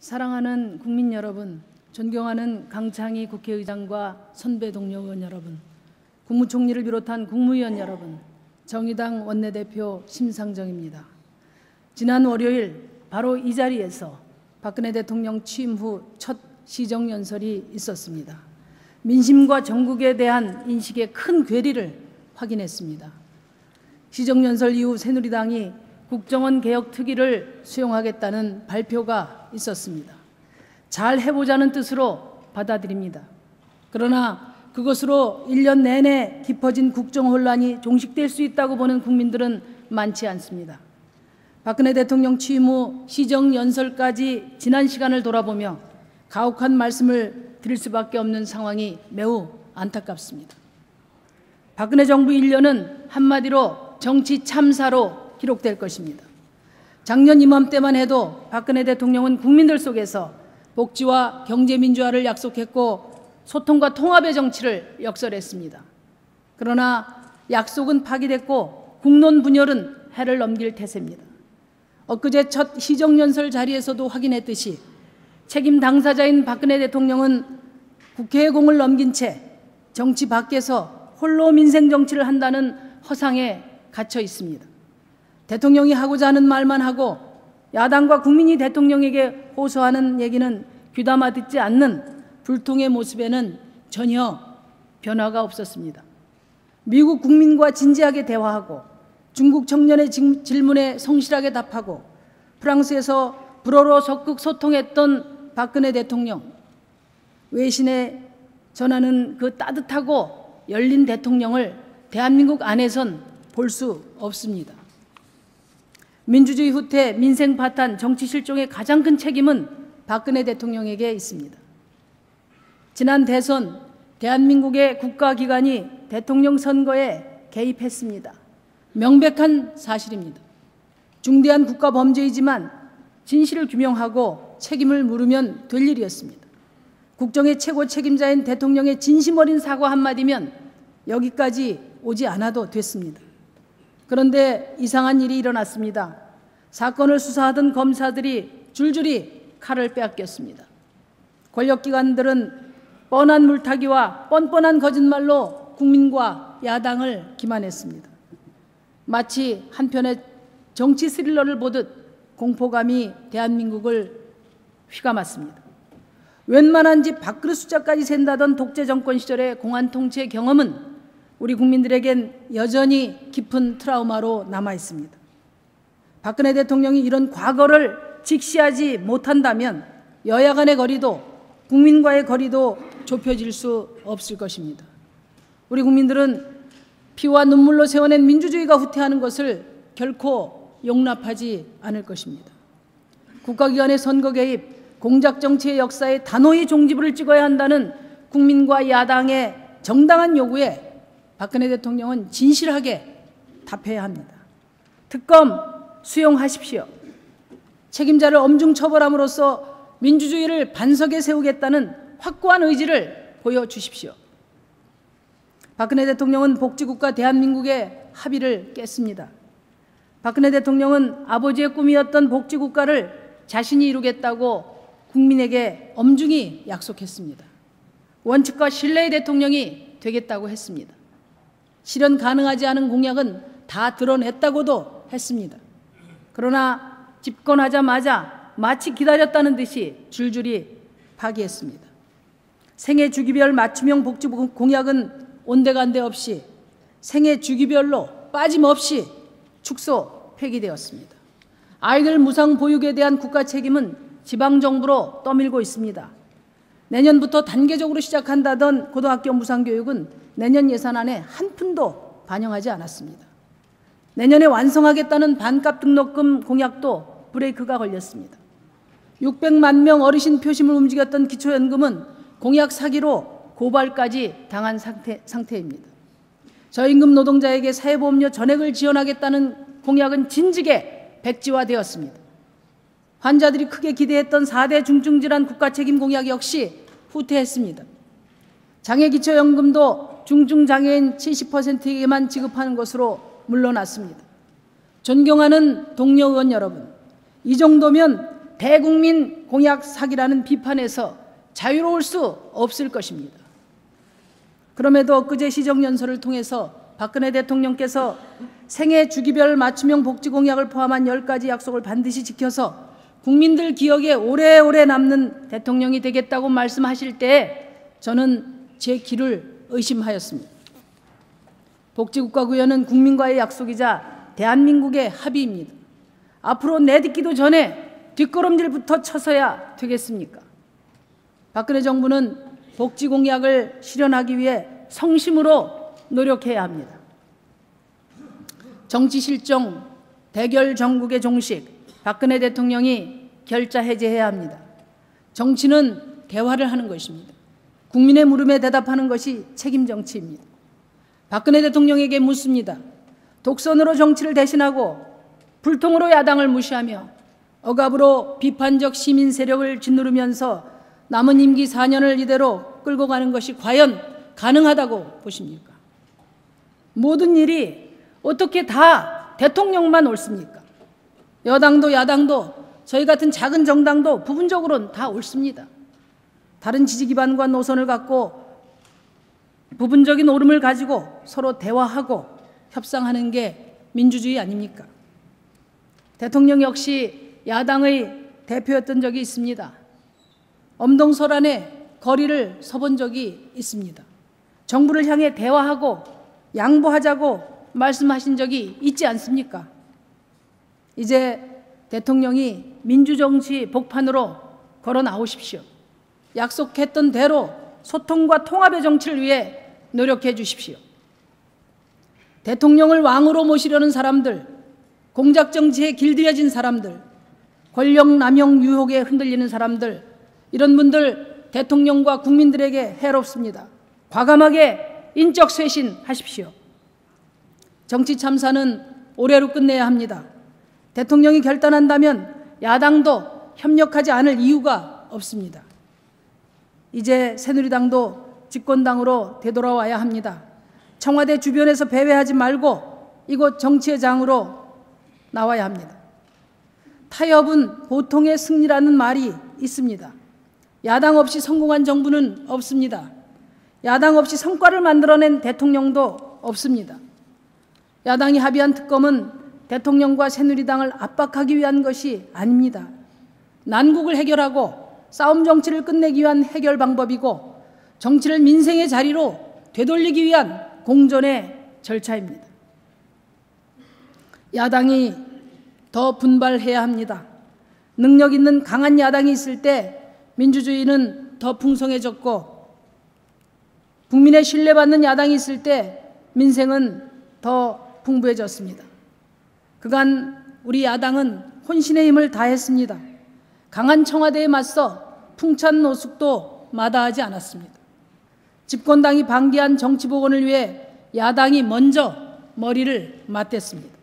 사랑하는 국민 여러분, 존경하는 강창희 국회의장과 선배 동료 의원 여러분, 국무총리를 비롯한 국무위원 여러분, 정의당 원내대표 심상정입니다. 지난 월요일 바로 이 자리에서 박근혜 대통령 취임 후 첫 시정연설이 있었습니다. 민심과 정국에 대한 인식의 큰 괴리를 확인했습니다. 시정연설 이후 새누리당이 국정원 개혁 특위를 수용하겠다는 발표가 있었습니다. 잘 해보자는 뜻으로 받아들입니다. 그러나 그것으로 1년 내내 깊어진 국정 혼란이 종식될 수 있다고 보는 국민들은 많지 않습니다. 박근혜 대통령 취임 후 시정연설까지 지난 시간을 돌아보며 가혹한 말씀을 드릴 수밖에 없는 상황이 매우 안타깝습니다. 박근혜 정부 1년은 한마디로 정치 참사로 기록될 것입니다. 작년 이맘때만 해도 박근혜 대통령은 국민들 속에서 복지와 경제민주화를 약속했고 소통과 통합의 정치를 역설했습니다. 그러나 약속은 파기됐고 국론 분열은 해를 넘길 태세입니다. 엊그제 첫 시정연설 자리에서도 확인했듯이 책임 당사자인 박근혜 대통령은 국회의 공을 넘긴 채 정치 밖에서 홀로 민생 정치를 한다는 허상에 갇혀 있습니다. 대통령이 하고자 하는 말만 하고 야당과 국민이 대통령에게 호소하는 얘기는 귀담아 듣지 않는 불통의 모습에는 전혀 변화가 없었습니다. 미국 국민과 진지하게 대화하고 중국 청년의 질문에 성실하게 답하고 프랑스에서 불어로 적극 소통했던 박근혜 대통령, 외신에 전하는 그 따뜻하고 열린 대통령을 대한민국 안에선 볼 수 없습니다. 민주주의 후퇴, 민생 파탄, 정치 실종의 가장 큰 책임은 박근혜 대통령에게 있습니다. 지난 대선 대한민국의 국가기관이 대통령 선거에 개입했습니다. 명백한 사실입니다. 중대한 국가 범죄이지만 진실을 규명하고 책임을 물으면 될 일이었습니다. 국정의 최고 책임자인 대통령의 진심 어린 사과 한마디면 여기까지 오지 않아도 됐습니다. 그런데 이상한 일이 일어났습니다. 사건을 수사하던 검사들이 줄줄이 칼을 빼앗겼습니다. 권력기관들은 뻔한 물타기와 뻔뻔한 거짓말로 국민과 야당을 기만했습니다. 마치 한편의 정치 스릴러를 보듯 공포감이 대한민국을 휘감았습니다. 웬만한 집 밥그릇 숫자까지 샌다던 독재 정권 시절의 공안 통치 경험은 우리 국민들에겐 여전히 깊은 트라우마로 남아 있습니다. 박근혜 대통령이 이런 과거를 직시하지 못한다면 여야 간의 거리도 국민과의 거리도 좁혀질 수 없을 것입니다. 우리 국민들은 피와 눈물로 세워낸 민주주의가 후퇴하는 것을 결코 용납하지 않을 것입니다. 국가기관의 선거 개입, 공작정치의 역사에 단호히 종지부를 찍어야 한다는 국민과 야당의 정당한 요구에 박근혜 대통령은 진실하게 답해야 합니다. 특검 수용하십시오. 책임자를 엄중 처벌함으로써 민주주의를 반석에 세우겠다는 확고한 의지를 보여주십시오. 박근혜 대통령은 복지국가 대한민국의 합의를 깼습니다. 박근혜 대통령은 아버지의 꿈이었던 복지국가를 자신이 이루겠다고 국민에게 엄중히 약속했습니다. 원칙과 신뢰의 대통령이 되겠다고 했습니다. 실현 가능하지 않은 공약은 다 드러냈다고도 했습니다. 그러나 집권하자마자 마치 기다렸다는 듯이 줄줄이 파기했습니다. 생애 주기별 맞춤형 복지 공약은 온데간데 없이 생애 주기별로 빠짐없이 축소 폐기되었습니다. 아이들 무상 보육에 대한 국가 책임은 지방정부로 떠밀고 있습니다. 내년부터 단계적으로 시작한다던 고등학교 무상교육은 내년 예산안에 한 푼도 반영하지 않았습니다. 내년에 완성하겠다는 반값 등록금 공약도 브레이크가 걸렸습니다. 600만 명 어르신 표심을 움직였던 기초연금은 공약 사기로 고발까지 당한 상태입니다. 저임금 노동자에게 사회보험료 전액을 지원하겠다는 공약은 진즉에 백지화되었습니다. 환자들이 크게 기대했던 4대 중증질환 국가책임 공약 역시 후퇴했습니다. 장애기초연금도 중증장애인 70%에게만 지급하는 것으로 물러났습니다. 존경하는 동료 의원 여러분, 이 정도면 대국민 공약 사기라는 비판에서 자유로울 수 없을 것입니다. 그럼에도 엊그제 시정연설을 통해서 박근혜 대통령께서 생애 주기별 맞춤형 복지 공약을 포함한 10가지 약속을 반드시 지켜서 국민들 기억에 오래오래 남는 대통령이 되겠다고 말씀하실 때 저는 제 귀를 의심하였습니다. 복지국가 구현은 국민과의 약속이자 대한민국의 합의입니다. 앞으로 내딛기도 전에 뒷걸음질부터 쳐서야 되겠습니까? 박근혜 정부는 복지 공약을 실현하기 위해 성심으로 노력해야 합니다. 정치 실종, 대결 정국의 종식, 박근혜 대통령이 결자 해제해야 합니다. 정치는 대화를 하는 것입니다. 국민의 물음에 대답하는 것이 책임 정치입니다. 박근혜 대통령에게 묻습니다. 독선으로 정치를 대신하고 불통으로 야당을 무시하며 억압으로 비판적 시민 세력을 짓누르면서 남은 임기 4년을 이대로 끌고 가는 것이 과연 가능하다고 보십니까? 모든 일이 어떻게 다 대통령만 옳습니까? 여당도 야당도 저희 같은 작은 정당도 부분적으로는 다 옳습니다. 다른 지지 기반과 노선을 갖고 부분적인 옳음을 가지고 서로 대화하고 협상하는 게 민주주의 아닙니까? 대통령 역시 야당의 대표였던 적이 있습니다. 엄동설안에 거리를 서본 적이 있습니다. 정부를 향해 대화하고 양보하자고 말씀하신 적이 있지 않습니까? 이제 대통령이 민주정치 복판으로 걸어 나오십시오. 약속했던 대로 소통과 통합의 정치를 위해 노력해 주십시오. 대통령을 왕으로 모시려는 사람들, 공작정치에 길들여진 사람들, 권력 남용 유혹에 흔들리는 사람들, 이런 분들 대통령과 국민들에게 해롭습니다. 과감하게 인적 쇄신하십시오. 정치 참사는 올해로 끝내야 합니다. 대통령이 결단한다면 야당도 협력하지 않을 이유가 없습니다. 이제 새누리당도 집권당으로 되돌아와야 합니다. 청와대 주변에서 배회하지 말고 이곳 정치의 장으로 나와야 합니다. 타협은 보통의 승리라는 말이 있습니다. 야당 없이 성공한 정부는 없습니다. 야당 없이 성과를 만들어낸 대통령도 없습니다. 야당이 합의한 특검은 대통령과 새누리당을 압박하기 위한 것이 아닙니다. 난국을 해결하고 싸움 정치를 끝내기 위한 해결 방법이고 정치를 민생의 자리로 되돌리기 위한 공존의 절차입니다. 야당이 더 분발해야 합니다. 능력 있는 강한 야당이 있을 때 민주주의는 더 풍성해졌고 국민의 신뢰받는 야당이 있을 때 민생은 더 풍부해졌습니다. 그간 우리 야당은 혼신의 힘을 다했습니다. 강한 청와대에 맞서 풍찬 노숙도 마다하지 않았습니다. 집권당이 방기한 정치 복원을 위해 야당이 먼저 머리를 맞댔습니다.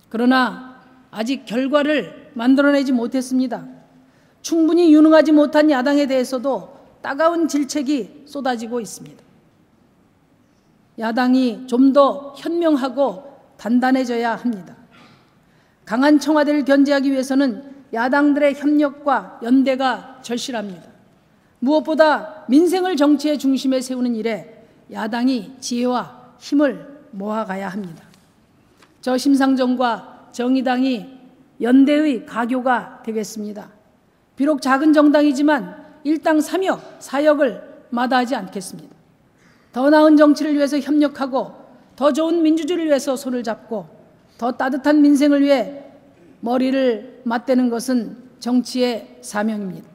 그러나 아직 결과를 만들어내지 못했습니다. 충분히 유능하지 못한 야당에 대해서도 따가운 질책이 쏟아지고 있습니다. 야당이 좀 더 현명하고 단단해져야 합니다. 강한 청와대를 견제하기 위해서는 야당들의 협력과 연대가 절실합니다. 무엇보다 민생을 정치의 중심에 세우는 일에 야당이 지혜와 힘을 모아가야 합니다. 저 심상정과 정의당이 연대의 가교가 되겠습니다. 비록 작은 정당이지만 일당 3역, 4역을 마다하지 않겠습니다. 더 나은 정치를 위해서 협력하고 더 좋은 민주주의를 위해서 손을 잡고 더 따뜻한 민생을 위해 머리를 맞대는 것은 정치의 사명입니다.